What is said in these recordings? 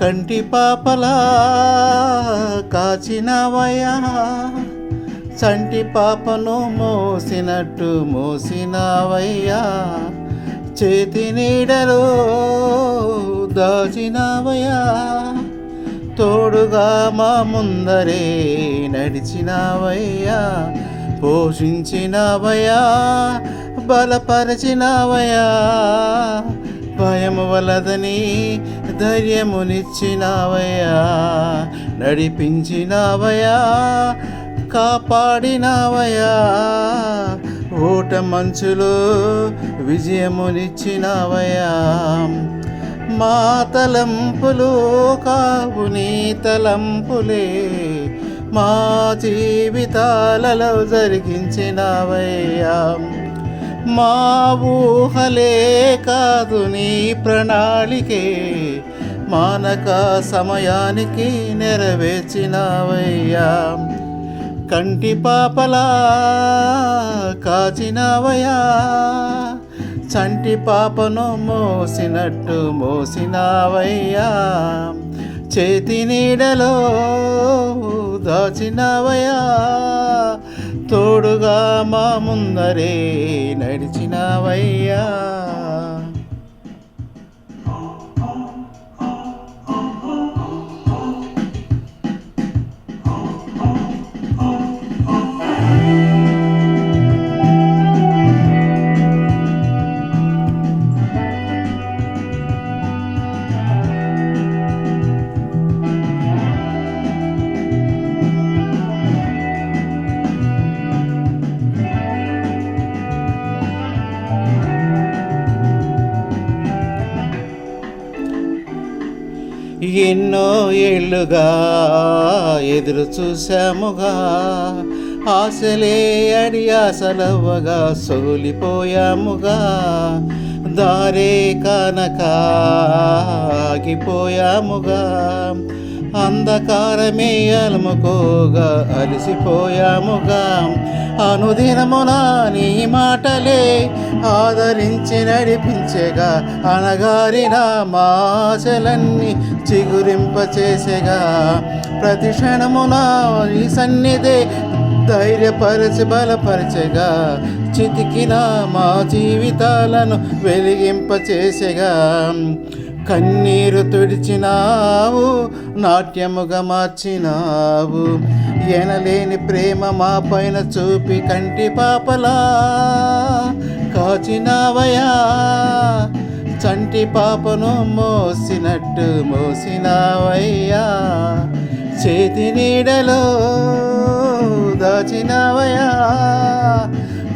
కంటి పాపలా కాచినవయ్యా, చంటి పాపను మోసినట్టు మోసినవయ్యా, చేతి నీడలో దాచినవయ్యా, తోడుగా మా ముందరే నడిచినవయ్యా, పోషించినవయ్యా, బలపరచినవయ్యా, భయము వలదని ధైర్యమునిచ్చినవయ్యా, నడిపించినవయ్యా, కాపాడినవయ్యా, ఓట మంచులో విజయమునిచ్చినవయ్యా. మా తలంపులు కావు నీ తలంపులే, మా జీవితాలలో జరిగించినవయ్యా. మా ఊహలే కాదు నీ ప్రణాళికే, మానక సమయానికి నెరవేర్చినవయ్యా. కంటి పాపలా కాచినవయ్యా, చంటి పాపను మోసినట్టు మోసినవయ్యా, చేతి నీడలో దాచినవయ్యా, తోడుగా మా ముందరే నడిచినవయ్యా. ఎన్నో ఏళ్ళుగా ఎదురు చూశాముగా, ఆశలే అడి ఆశలవ్వగా సోలిపోయాముగా, దారే కానక ఆగిపోయాముగా, అంధకారమే అలుముకోగా అలసిపోయాముగా, అనుదినమున నీ మాటలే ఆదరించి నడిపించేగా, అనగారిన మా ఆశలన్నీ చిగురింపచేసేగా, ప్రతి క్షణమున నీ సన్నిధే ధైర్యపరచి బలపరచగా, చితికిన మా జీవితాలను వెలిగింపచేసేగా, కన్నీరు తుడిచినావు, నాట్యముగా మార్చినావు, ఎనలేని ప్రేమ మా పైన చూపి కంటి పాపలా కాచినవయ్యా, చంటి పాపను మోసినట్టు మోసినవయ్యా, చేతి నీడలో దాచినవయ్యా,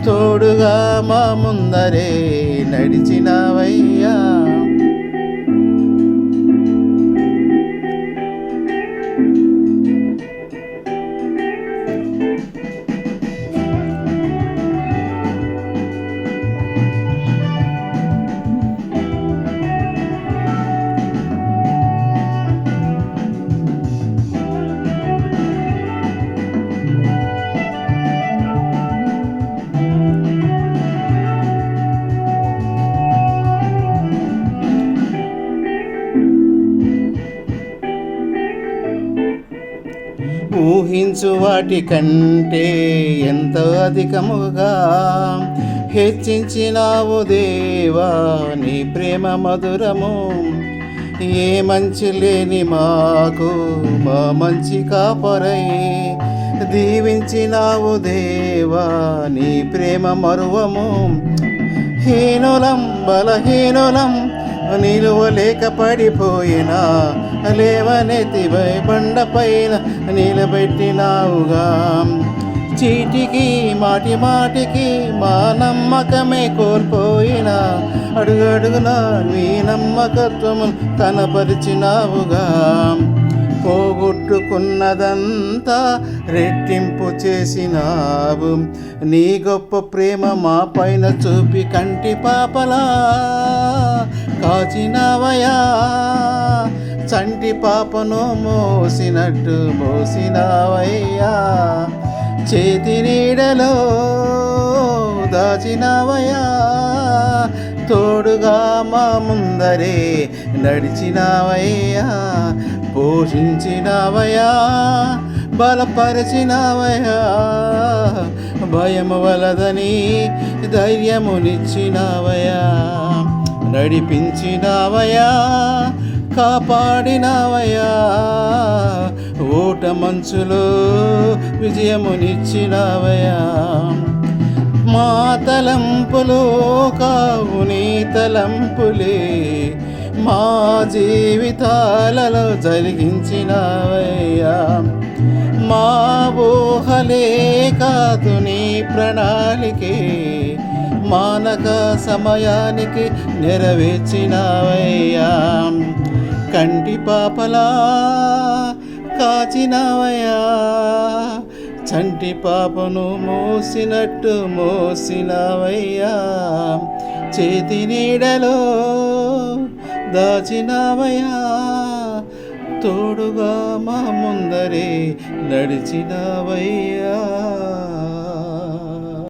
తోడుగా మా ముందరే నడిచినవయ్యా. ఊహించు వాటి కంటే ఎంతో అధికముగా హెచ్చించినావు దేవా నీ ప్రేమ మధురము, ఏ మంచి లేని మాకు మా మంచి కాపరై దీవించినావు దేవా నీ ప్రేమ మరువము. హీనులం బలహీనులం నిలువలేక పడిపోయినా, లేవనెత్తిపై బండపైన నిలబెట్టినావుగా, చీటికి మాటి మాటికి మా నమ్మకమే కోల్పోయినా, అడుగడుగునా నీ నమ్మకత్వము కనపరిచినావుగా, పోగొట్టుకున్నదంతా రెట్టింపు చేసినావు, నీ గొప్ప ప్రేమ మా పైన చూపి కంటి పాపలా కాచినవయ్యా, చంటి పాపను మోసినట్టు మోసినవయ్యా, చేతి నీడలో దాచినవయ్యా, తోడుగా మా ముందరే నడిచినావయ్యా, పోషించినావయ్యా, బలపరచినావయ్యా, భయము వలదని ధైర్యమునిచ్చినావయ్యా, నడిపించినావయ్యా, కాపాడినావయ్యా, ఓట మంచులో విజయమునిచ్చినావయ్యా. మా తలంపులు కావు నీ తలంపులే, మా జీవితాలలో జరిగించినావయ్యా, మా ఊహలే కాదు నీ ప్రణాళికే, మానక సమయానికి నెరవేర్చినావయ్యా. కంటి పాపలా కాచినావయ్యా, చంటి పాపను మోసినట్టు మోసినావయ్యా, చేతి నీడలో దాచినావయ్యా, తోడుగా మా ముందరే నడిచినావయ్యా.